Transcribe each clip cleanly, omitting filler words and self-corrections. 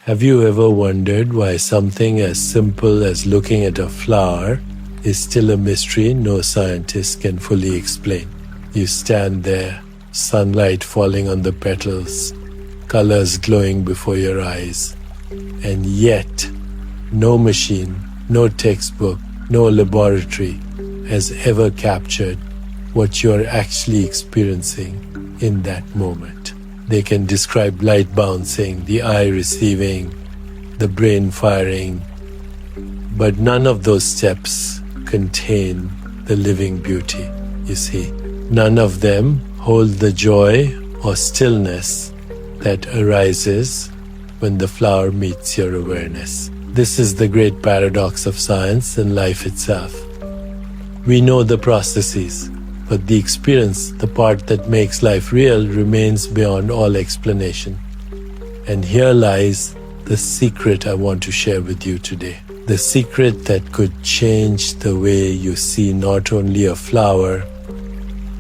Have you ever wondered why something as simple as looking at a flower is still a mystery no scientist can fully explain? You stand there, sunlight falling on the petals, colors glowing before your eyes, and yet no machine, no textbook, no laboratory has ever captured what you are actually experiencing in that moment. They can describe light bouncing, the eye receiving, the brain firing, but none of those steps contain the living beauty, you see. None of them hold the joy or stillness that arises when the flower meets your awareness. This is the great paradox of science and life itself. We know the processes, but the experience, the part that makes life real, remains beyond all explanation. And here lies the secret I want to share with you today. The secret that could change the way you see not only a flower,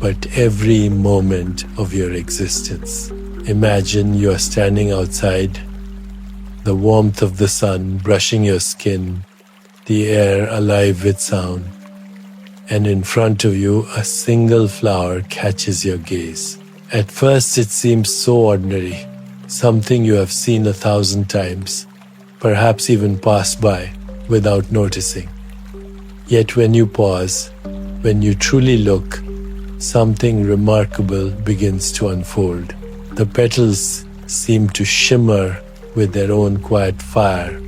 but every moment of your existence. Imagine you are standing outside, the warmth of the sun brushing your skin, the air alive with sound, and in front of you a single flower catches your gaze. At first it seems so ordinary, something you have seen 1,000 times, perhaps even passed by without noticing. Yet when you pause, when you truly look, something remarkable begins to unfold. The petals seem to shimmer with their own quiet fire.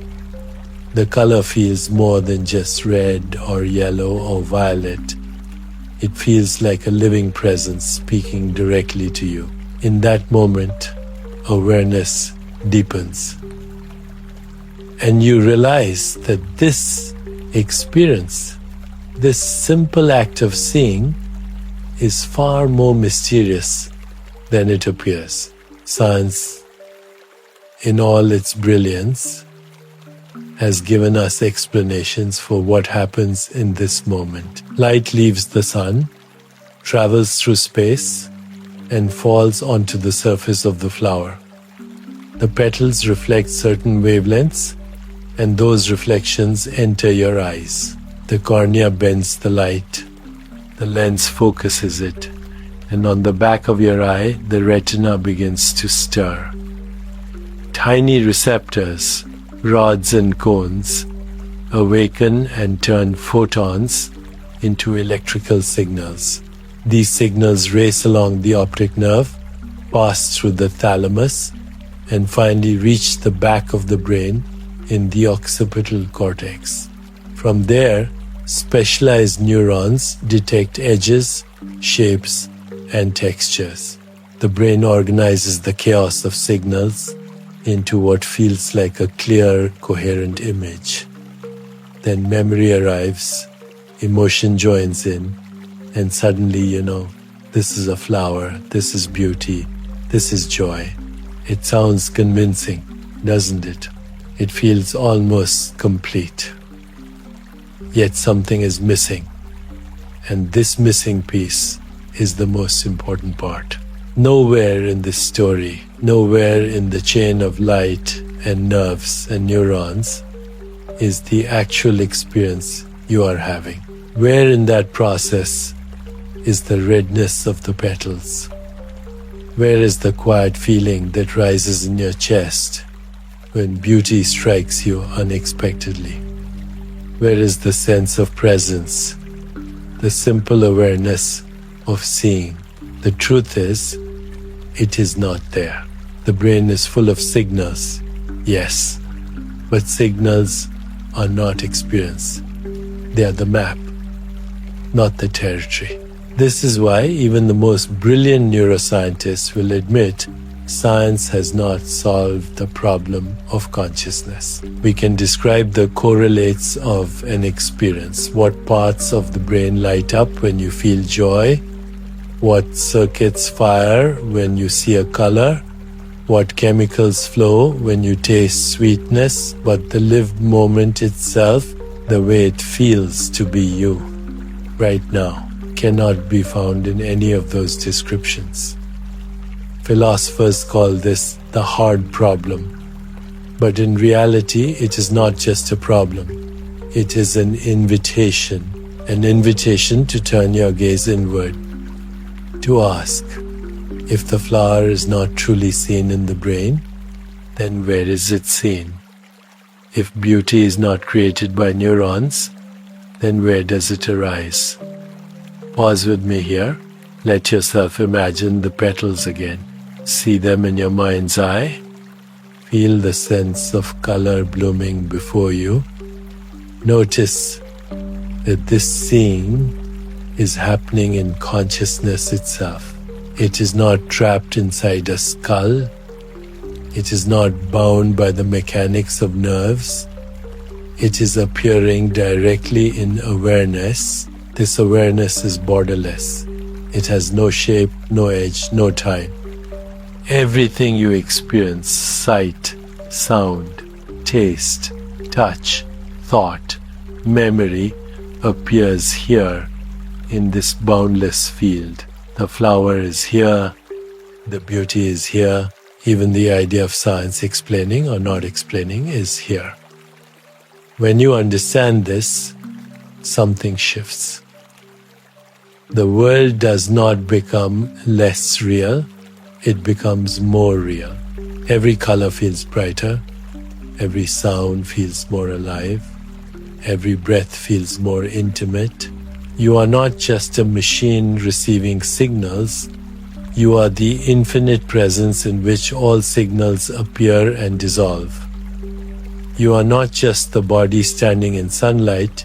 The color feels more than just red or yellow or violet. It feels like a living presence speaking directly to you. In that moment, awareness deepens. And you realize that this experience, this simple act of seeing, is far more mysterious than it appears. Science, in all its brilliance, has given us explanations for what happens in this moment. Light leaves the sun, travels through space, and falls onto the surface of the flower. The petals reflect certain wavelengths, and those reflections enter your eyes. The cornea bends the light, the lens focuses it, and on the back of your eye, the retina begins to stir. Tiny receptors, rods and cones, awaken and turn photons into electrical signals. These signals race along the optic nerve, pass through the thalamus, and finally reach the back of the brain in the occipital cortex. From there, specialized neurons detect edges, shapes, and textures. The brain organizes the chaos of signals into what feels like a clear, coherent image. Then memory arrives, emotion joins in, and suddenly you know, this is a flower, this is beauty, this is joy. It sounds convincing, doesn't it? It feels almost complete. Yet something is missing, and this missing piece is the most important part. Nowhere in this story, nowhere in the chain of light and nerves and neurons is the actual experience you are having. Where in that process is the redness of the petals? Where is the quiet feeling that rises in your chest when beauty strikes you unexpectedly? Where is the sense of presence, the simple awareness of seeing? The truth is, it is not there. The brain is full of signals, yes, but signals are not experience. They are the map, not the territory. This is why even the most brilliant neuroscientists will admit science has not solved the problem of consciousness. We can describe the correlates of an experience, what parts of the brain light up when you feel joy, what circuits fire when you see a color, what chemicals flow when you taste sweetness, but the lived moment itself, the way it feels to be you right now, cannot be found in any of those descriptions. Philosophers call this the hard problem, But in reality, it is not just a problem. It is an invitation to turn your gaze inward, to ask, if the flower is not truly seen in the brain, then where is it seen? If beauty is not created by neurons, then where does it arise? Pause with me here. Let yourself imagine the petals again. See them in your mind's eye. Feel the sense of color blooming before you. Notice that this seeing is happening in consciousness itself. It is not trapped inside a skull. It is not bound by the mechanics of nerves. It is appearing directly in awareness. This awareness is borderless. It has no shape, no edge, no time. Everything you experience, sight, sound, taste, touch, thought, memory, appears here in this boundless field. The flower is here, the beauty is here, even the idea of science explaining or not explaining is here. When you understand this, something shifts. The world does not become less real, it becomes more real. Every color feels brighter, every sound feels more alive, every breath feels more intimate. You are not just a machine receiving signals, you are the infinite presence in which all signals appear and dissolve. You are not just the body standing in sunlight,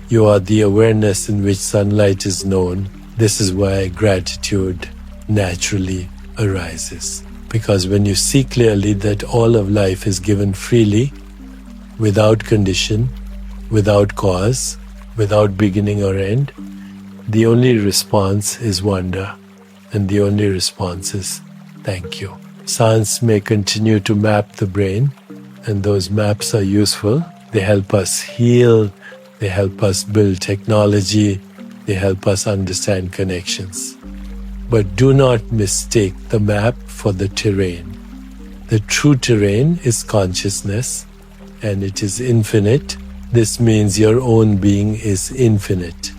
you are the awareness in which sunlight is known. This is why gratitude naturally arises. Because when you see clearly that all of life is given freely, without condition, without cause, without beginning or end, the only response is wonder, and the only response is thank you. Science may continue to map the brain, and those maps are useful. They help us heal, they help us build technology, they help us understand connections. But do not mistake the map for the terrain. The true terrain is consciousness, and it is infinite. This means your own being is infinite.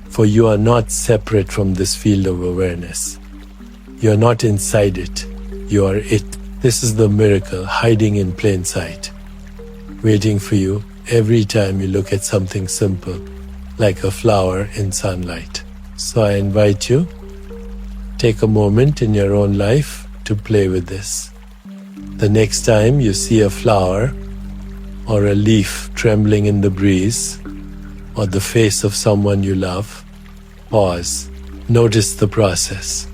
For you are not separate from this field of awareness. You are not inside it. You are it. This is the miracle hiding in plain sight, waiting for you every time you look at something simple, like a flower in sunlight. So I invite you, take a moment in your own life to play with this. The next time you see a flower or a leaf trembling in the breeze or the face of someone you love, pause. Notice the process.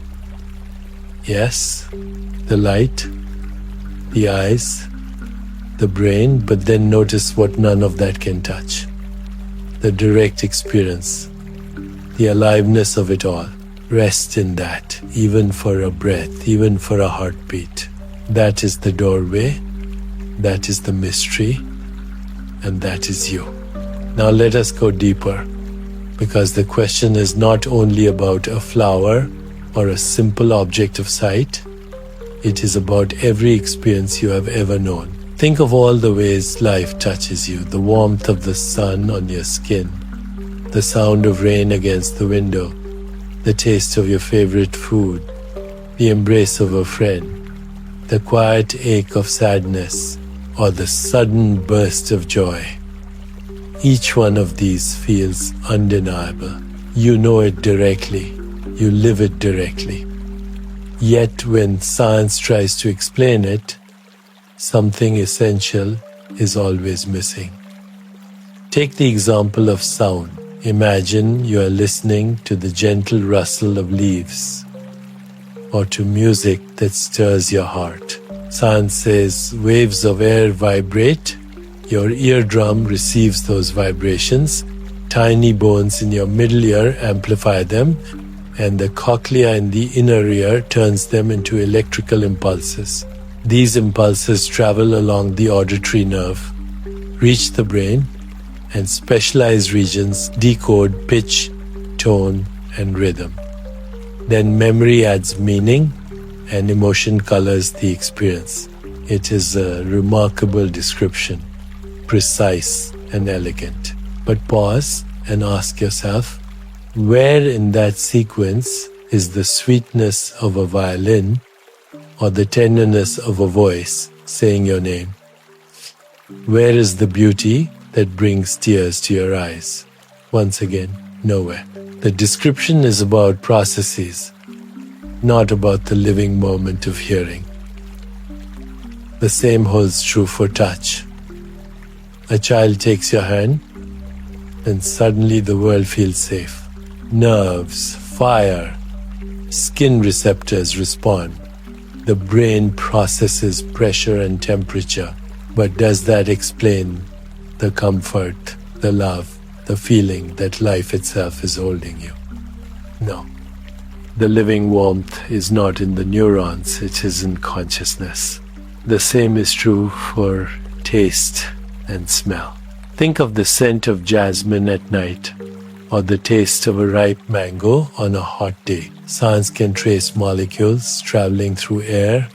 Yes, the light, the eyes, the brain, but then notice what none of that can touch. The direct experience, the aliveness of it all. Rest in that, even for a breath, even for a heartbeat. That is the doorway, that is the mystery, and that is you. Now let us go deeper, because the question is not only about a flower or a simple object of sight, it is about every experience you have ever known. Think of all the ways life touches you, the warmth of the sun on your skin, the sound of rain against the window, the taste of your favorite food, the embrace of a friend, the quiet ache of sadness, or the sudden burst of joy. Each one of these feels undeniable. You know it directly. You live it directly. Yet when science tries to explain it, something essential is always missing. Take the example of sound. Imagine you are listening to the gentle rustle of leaves or to music that stirs your heart. Science says waves of air vibrate. Your eardrum receives those vibrations. Tiny bones in your middle ear amplify them, and the cochlea in the inner ear turns them into electrical impulses. These impulses travel along the auditory nerve, reach the brain, and specialized regions decode pitch, tone, and rhythm. Then memory adds meaning, and emotion colors the experience. It is a remarkable description, precise and elegant. But pause and ask yourself, where in that sequence is the sweetness of a violin or the tenderness of a voice saying your name? Where is the beauty that brings tears to your eyes? Once again, nowhere. The description is about processes, not about the living moment of hearing. The same holds true for touch. A child takes your hand, and suddenly the world feels safe. Nerves, fire, skin receptors respond. The brain processes pressure and temperature. But does that explain the comfort, the love, the feeling that life itself is holding you? No. The living warmth is not in the neurons, it is in consciousness. The same is true for taste and smell. Think of the scent of jasmine at night or the taste of a ripe mango on a hot day. Science can trace molecules traveling through air,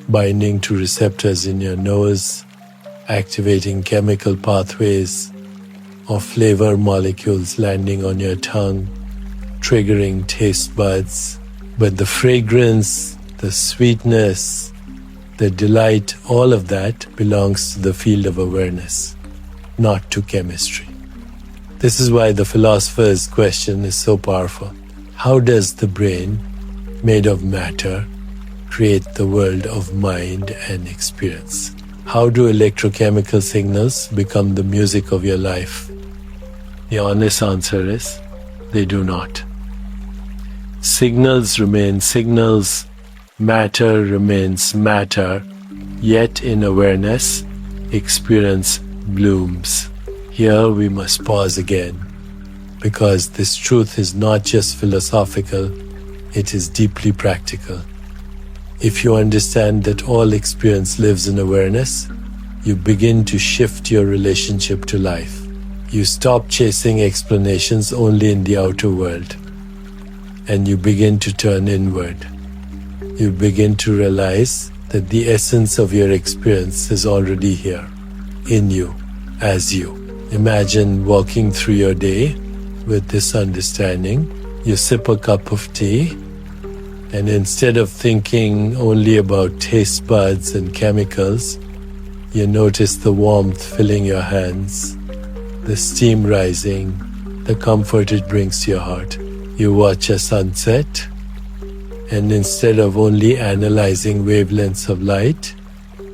binding to receptors in your nose, activating chemical pathways, or flavor molecules landing on your tongue, triggering taste buds. But the fragrance, the sweetness, the delight, all of that belongs to the field of awareness, not to chemistry. This is why the philosopher's question is so powerful. How does the brain, made of matter, create the world of mind and experience? How do electrochemical signals become the music of your life? The honest answer is, they do not. Signals remain signals, matter remains matter, yet in awareness, experience blooms. Here we must pause again, because this truth is not just philosophical, it is deeply practical. If you understand that all experience lives in awareness, you begin to shift your relationship to life. You stop chasing explanations only in the outer world, and you begin to turn inward. You begin to realize that the essence of your experience is already here, in you, as you. Imagine walking through your day with this understanding. You sip a cup of tea, and instead of thinking only about taste buds and chemicals, you notice the warmth filling your hands, the steam rising, the comfort it brings to your heart. You watch a sunset, and instead of only analyzing wavelengths of light,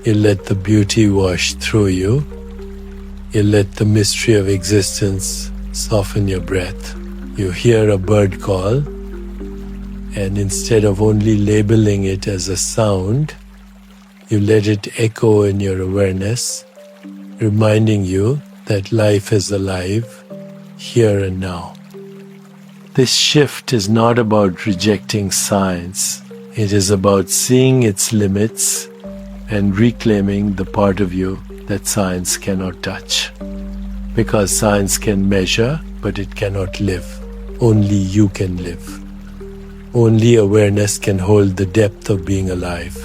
you let the beauty wash through you. You let the mystery of existence soften your breath. You hear a bird call, and instead of only labeling it as a sound, you let it echo in your awareness, reminding you that life is alive, here and now. This shift is not about rejecting science. It is about seeing its limits and reclaiming the part of you that science cannot touch. Because science can measure, but it cannot live. Only you can live. Only awareness can hold the depth of being alive.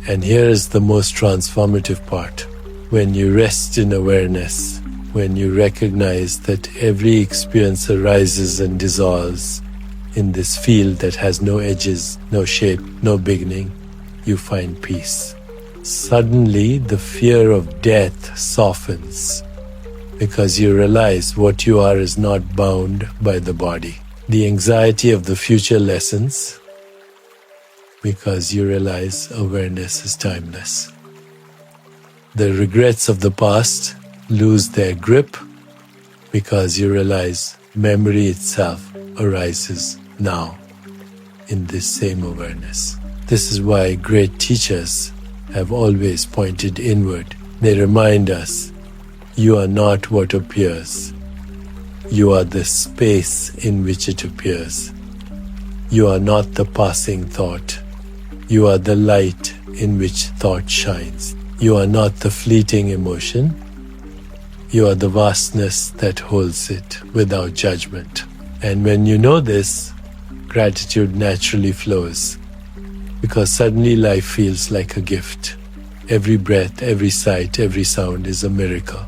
And here is the most transformative part. When you rest in awareness, when you recognize that every experience arises and dissolves in this field that has no edges, no shape, no beginning, you find peace. Suddenly, the fear of death softens because you realize what you are is not bound by the body. The anxiety of the future lessens because you realize awareness is timeless. The regrets of the past lose their grip because you realize memory itself arises now in this same awareness. This is why great teachers have always pointed inward. They remind us, you are not what appears. You are the space in which it appears. You are not the passing thought. You are the light in which thought shines. You are not the fleeting emotion. You are the vastness that holds it without judgment. And when you know this, gratitude naturally flows, because suddenly life feels like a gift. Every breath, every sight, every sound is a miracle.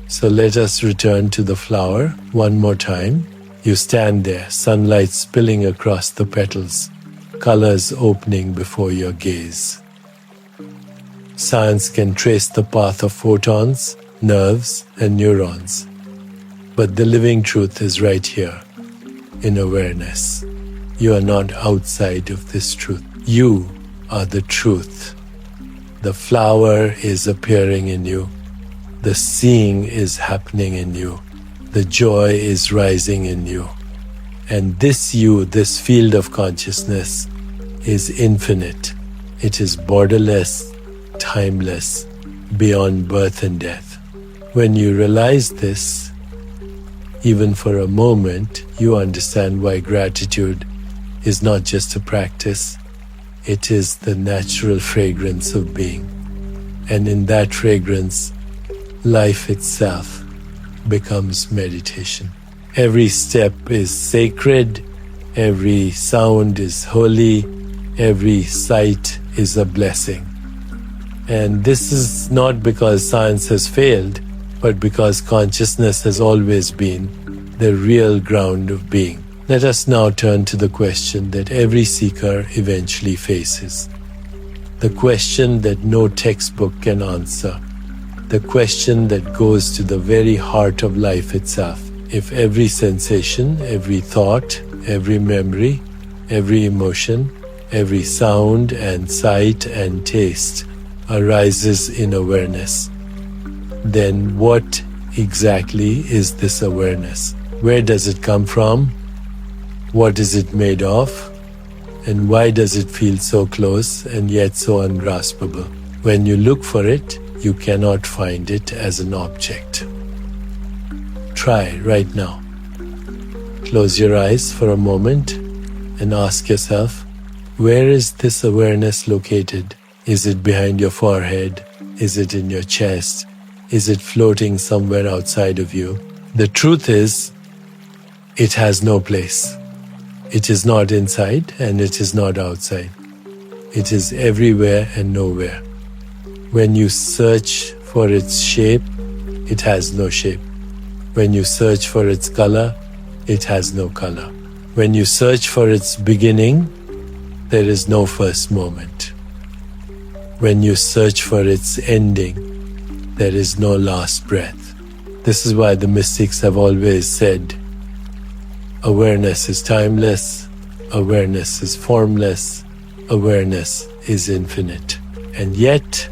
So let us return to the flower one more time. You stand there, sunlight spilling across the petals, colors opening before your gaze. Science can trace the path of photons, nerves, and neurons. But the living truth is right here, in awareness. You are not outside of this truth. You are the truth. The flower is appearing in you. The seeing is happening in you. The joy is rising in you. And this you, this field of consciousness, is infinite. It is borderless, timeless, beyond birth and death. When you realize this, even for a moment, you understand why gratitude is not just a practice. It is the natural fragrance of being. And in that fragrance, life itself becomes meditation. Every step is sacred, every sound is holy, every sight is a blessing. And this is not because science has failed, but because consciousness has always been the real ground of being. Let us now turn to the question that every seeker eventually faces. The question that no textbook can answer. The question that goes to the very heart of life itself. If every sensation, every thought, every memory, every emotion, every sound and sight and taste arises in awareness, then what exactly is this awareness? Where does it come from? What is it made of? And why does it feel so close and yet so ungraspable? When you look for it, you cannot find it as an object. Try right now. Close your eyes for a moment and ask yourself, where is this awareness located? Is it behind your forehead? Is it in your chest? Is it floating somewhere outside of you? The truth is, it has no place. It is not inside and it is not outside. It is everywhere and nowhere. When you search for its shape, it has no shape. When you search for its color, it has no color. When you search for its beginning, there is no first moment. When you search for its ending, there is no last breath. This is why the mystics have always said, awareness is timeless, awareness is formless, awareness is infinite. And yet,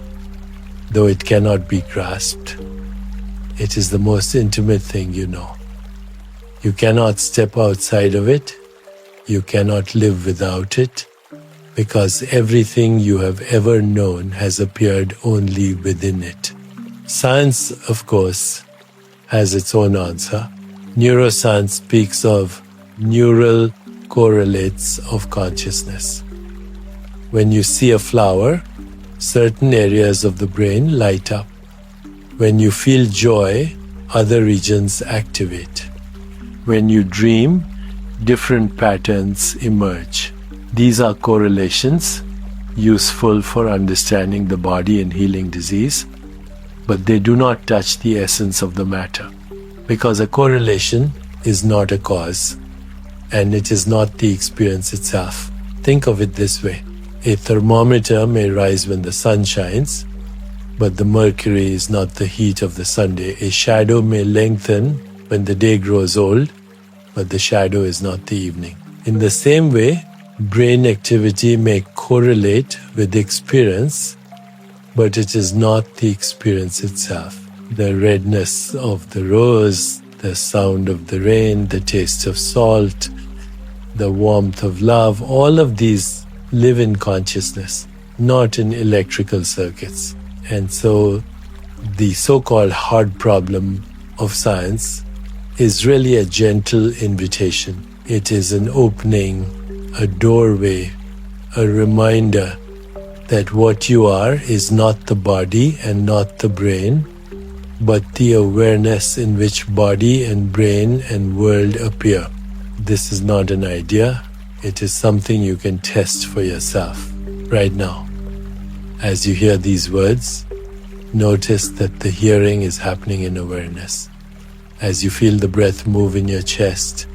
though it cannot be grasped, it is the most intimate thing you know. You cannot step outside of it, you cannot live without it, because everything you have ever known has appeared only within it. Science, of course, has its own answer. Neuroscience speaks of neural correlates of consciousness. When you see a flower, certain areas of the brain light up. When you feel joy, other regions activate. When you dream, different patterns emerge. These are correlations, useful for understanding the body and healing disease, but they do not touch the essence of the matter. Because a correlation is not a cause, and it is not the experience itself. Think of it this way. A thermometer may rise when the sun shines, but the mercury is not the heat of the Sunday. A shadow may lengthen when the day grows old, but the shadow is not the evening. In the same way, brain activity may correlate with experience, but it is not the experience itself. The redness of the rose, the sound of the rain, the taste of salt, the warmth of love, all of these live in consciousness, not in electrical circuits. And so the so-called hard problem of science is really a gentle invitation. It is an opening, a doorway, a reminder that what you are is not the body and not the brain, but the awareness in which body and brain and world appear. This is not an idea, it is something you can test for yourself right now. As you hear these words, notice that the hearing is happening in awareness. As you feel the breath move in your chest,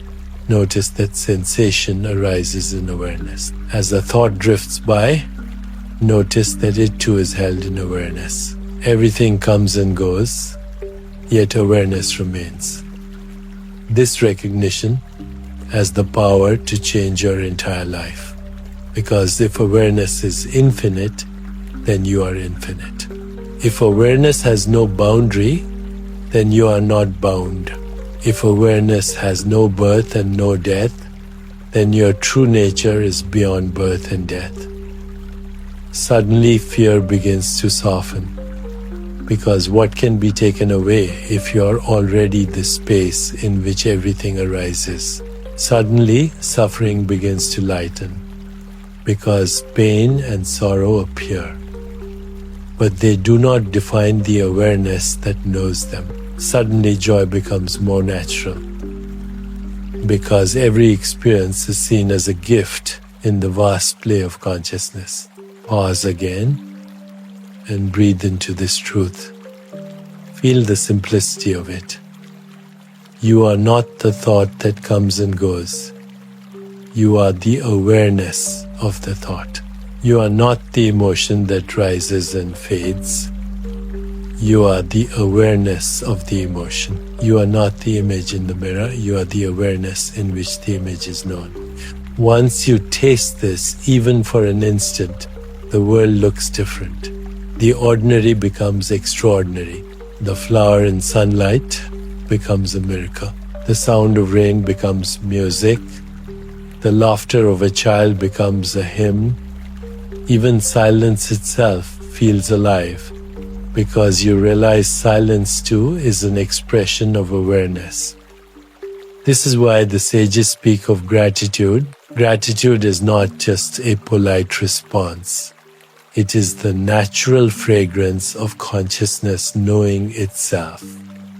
notice that sensation arises in awareness. As a thought drifts by, notice that it too is held in awareness. Everything comes and goes, yet awareness remains. This recognition has the power to change your entire life. Because if awareness is infinite, then you are infinite. If awareness has no boundary, then you are not bound. If awareness has no birth and no death, then your true nature is beyond birth and death. Suddenly fear begins to soften, because what can be taken away if you are already the space in which everything arises? Suddenly suffering begins to lighten, because pain and sorrow appear, but they do not define the awareness that knows them. Suddenly joy becomes more natural, because every experience is seen as a gift in the vast play of consciousness. Pause again and breathe into this truth. Feel the simplicity of it. You are not the thought that comes and goes. You are the awareness of the thought. You are not the emotion that rises and fades. You are the awareness of the emotion. You are not the image in the mirror. You are the awareness in which the image is known. Once you taste this, even for an instant, the world looks different. The ordinary becomes extraordinary. The flower in sunlight becomes a miracle. The sound of rain becomes music. The laughter of a child becomes a hymn. Even silence itself feels alive, because you realize silence too is an expression of awareness. This is why the sages speak of gratitude. Gratitude is not just a polite response. It is the natural fragrance of consciousness knowing itself.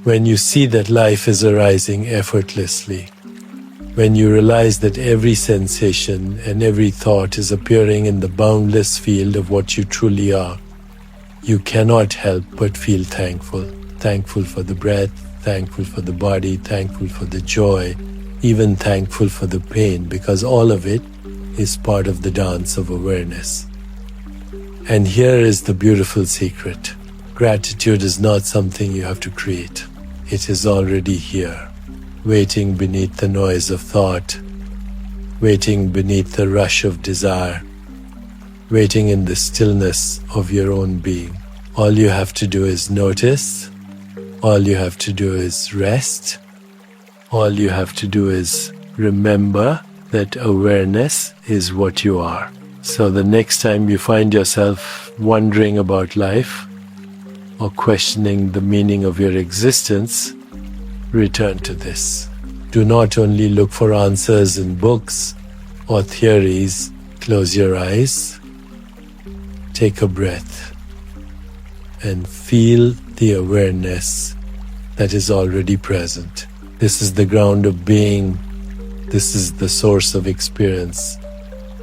When you see that life is arising effortlessly, when you realize that every sensation and every thought is appearing in the boundless field of what you truly are, you cannot help but feel thankful. Thankful for the breath, thankful for the body, thankful for the joy, even thankful for the pain, because all of it is part of the dance of awareness. And here is the beautiful secret. Gratitude is not something you have to create. It is already here, waiting beneath the noise of thought, waiting beneath the rush of desire, waiting in the stillness of your own being. All you have to do is notice. All you have to do is rest. All you have to do is remember that awareness is what you are. So the next time you find yourself wondering about life or questioning the meaning of your existence, return to this. Do not only look for answers in books or theories. Close your eyes, take a breath, and feel the awareness that is already present. This is the ground of being. This is the source of experience.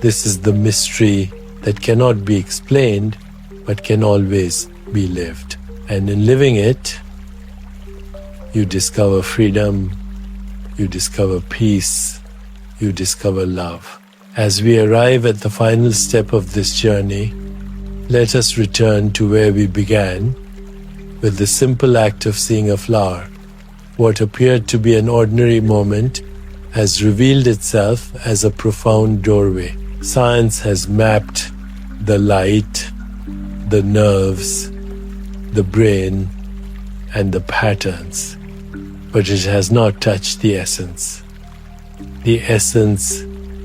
This is the mystery that cannot be explained, but can always be lived. And in living it, you discover freedom, you discover peace, you discover love. As we arrive at the final step of this journey, let us return to where we began, with the simple act of seeing a flower. What appeared to be an ordinary moment has revealed itself as a profound doorway. Science has mapped the light, the nerves, the brain, and the patterns, but it has not touched the essence. The essence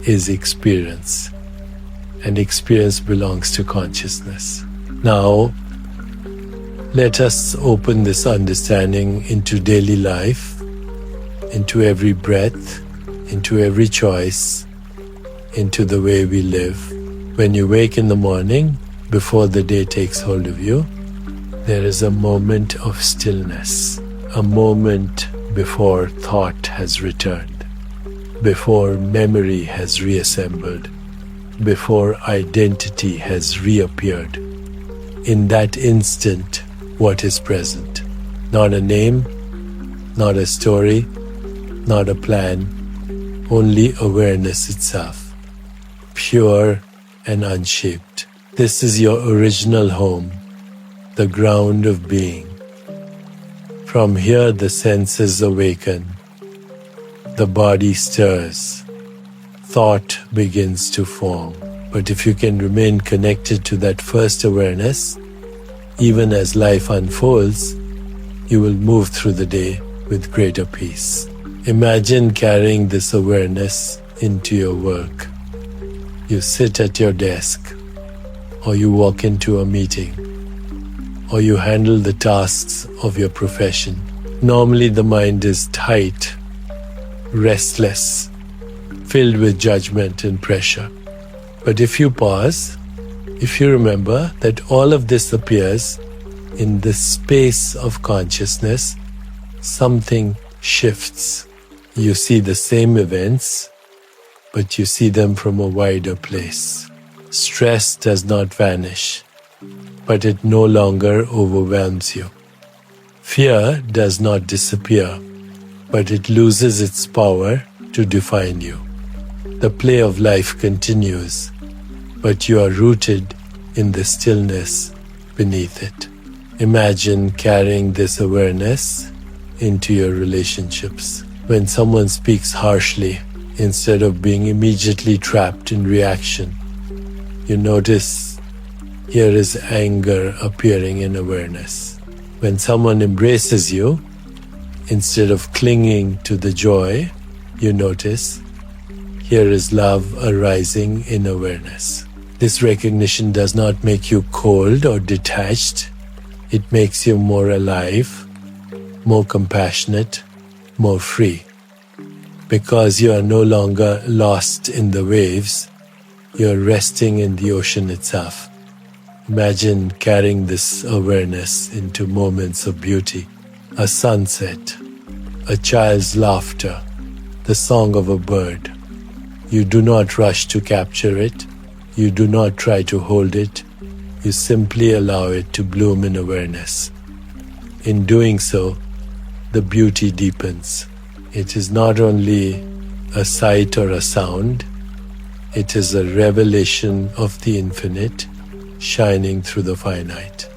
is experience, and experience belongs to consciousness. Now, let us open this understanding into daily life, into every breath, into every choice, into the way we live. When you wake in the morning, before the day takes hold of you, there is a moment of stillness, a moment before thought has returned, before memory has reassembled, before identity has reappeared. in that instant what is present. Not a name, not a story, not a plan, only awareness itself, pure and unshaped. This is your original home, the ground of being. From here the senses awaken, the body stirs, thought begins to form. But if you can remain connected to that first awareness, even as life unfolds, you will move through the day with greater peace. Imagine carrying this awareness into your work. You sit at your desk, or you walk into a meeting, or you handle the tasks of your profession. Normally the mind is tight, restless, filled with judgment and pressure. But if you pause, if you remember that all of this appears in the space of consciousness, something shifts. You see the same events, but you see them from a wider place. Stress does not vanish, but it no longer overwhelms you. Fear does not disappear, but it loses its power to define you. The play of life continues, but you are rooted in the stillness beneath it. Imagine carrying this awareness into your relationships. When someone speaks harshly, instead of being immediately trapped in reaction, you notice here is anger appearing in awareness. When someone embraces you, instead of clinging to the joy, you notice here is love arising in awareness. This recognition does not make you cold or detached. It makes you more alive, more compassionate, more free. Because you are no longer lost in the waves, you are resting in the ocean itself. Imagine carrying this awareness into moments of beauty. A sunset, a child's laughter, the song of a bird. You do not rush to capture it. You do not try to hold it. You simply allow it to bloom in awareness. In doing so, the beauty deepens. It is not only a sight or a sound, it is a revelation of the infinite shining through the finite.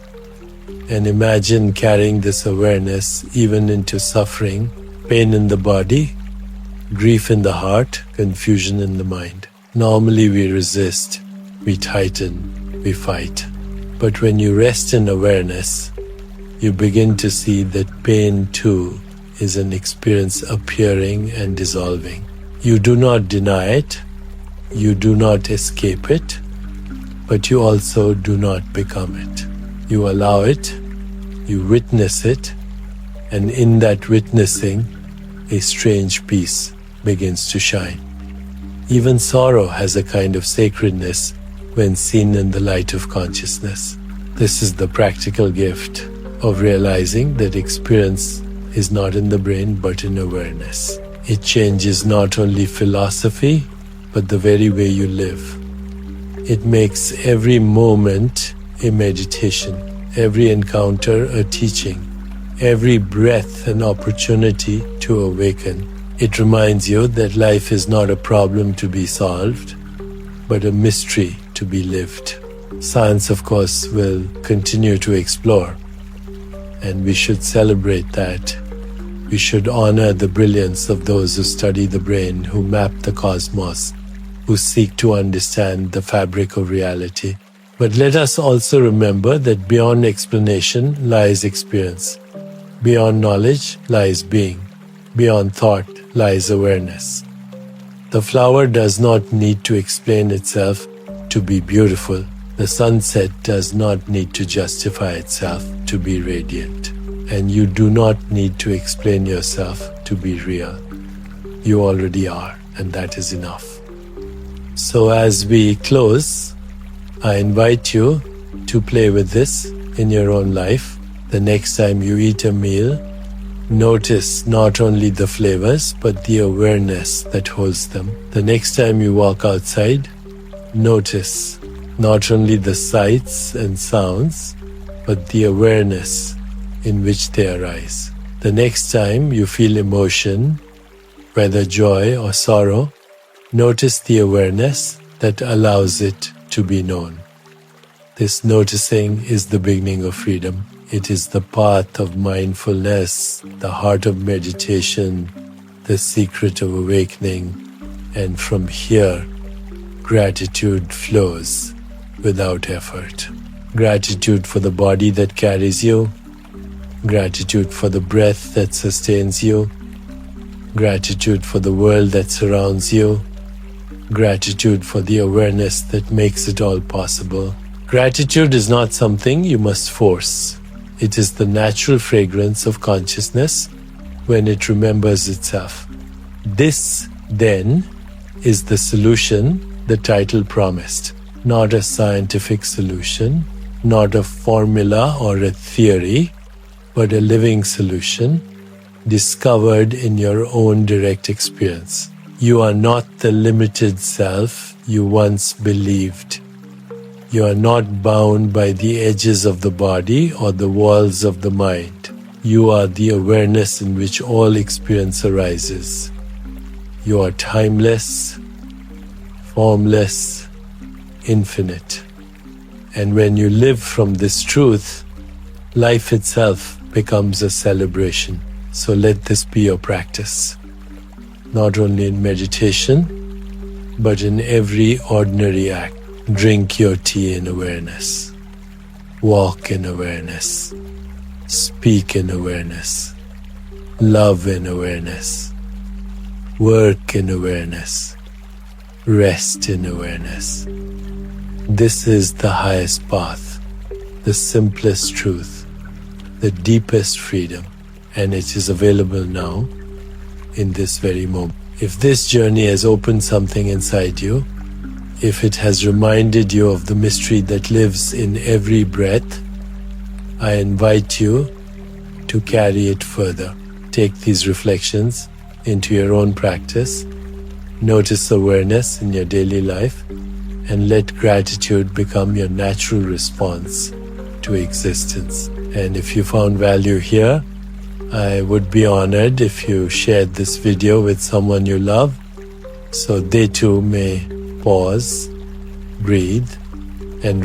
And imagine carrying this awareness even into suffering, pain in the body, grief in the heart, confusion in the mind. Normally we resist, we tighten, we fight. But when you rest in awareness, you begin to see that pain too is an experience appearing and dissolving. You do not deny it, you do not escape it, but you also do not become it. You allow it, you witness it, and in that witnessing, a strange peace begins to shine. Even sorrow has a kind of sacredness when seen in the light of consciousness. This is the practical gift of realizing that experience is not in the brain but in awareness. It changes not only philosophy, but the very way you live. It makes every moment a meditation, every encounter a teaching, every breath an opportunity to awaken. It reminds you that life is not a problem to be solved, but a mystery to be lived. Science, of course, will continue to explore, and we should celebrate that. We should honor the brilliance of those who study the brain, who map the cosmos, who seek to understand the fabric of reality. But let us also remember that beyond explanation lies experience. Beyond knowledge lies being. Beyond thought lies awareness. The flower does not need to explain itself to be beautiful. The sunset does not need to justify itself to be radiant. And you do not need to explain yourself to be real. You already are, and that is enough. So as we close, I invite you to play with this in your own life. The next time you eat a meal, notice not only the flavors, but the awareness that holds them. The next time you walk outside, notice not only the sights and sounds, but the awareness in which they arise. The next time you feel emotion, whether joy or sorrow, notice the awareness that allows it to be known. This noticing is the beginning of freedom. It is the path of mindfulness, the heart of meditation, the secret of awakening, and from here, gratitude flows without effort. Gratitude for the body that carries you, gratitude for the breath that sustains you, gratitude for the world that surrounds you, gratitude for the awareness that makes it all possible. Gratitude is not something you must force. It is the natural fragrance of consciousness when it remembers itself. This, then, is the solution the title promised. Not a scientific solution, not a formula or a theory, but a living solution discovered in your own direct experience. You are not the limited self you once believed. You are not bound by the edges of the body or the walls of the mind. You are the awareness in which all experience arises. You are timeless, formless, infinite. And when you live from this truth, life itself becomes a celebration. So let this be your practice, not only in meditation, but in every ordinary act. Drink your tea in awareness. Walk in awareness. Speak in awareness. Love in awareness. Work in awareness. Rest in awareness. This is the highest path, the simplest truth, the deepest freedom, and it is available now in this very moment. If this journey has opened something inside you, if it has reminded you of the mystery that lives in every breath, I invite you to carry it further. Take these reflections into your own practice. Notice awareness in your daily life and let gratitude become your natural response to existence. And if you found value here, I would be honored if you shared this video with someone you love so they too may pause, breathe, and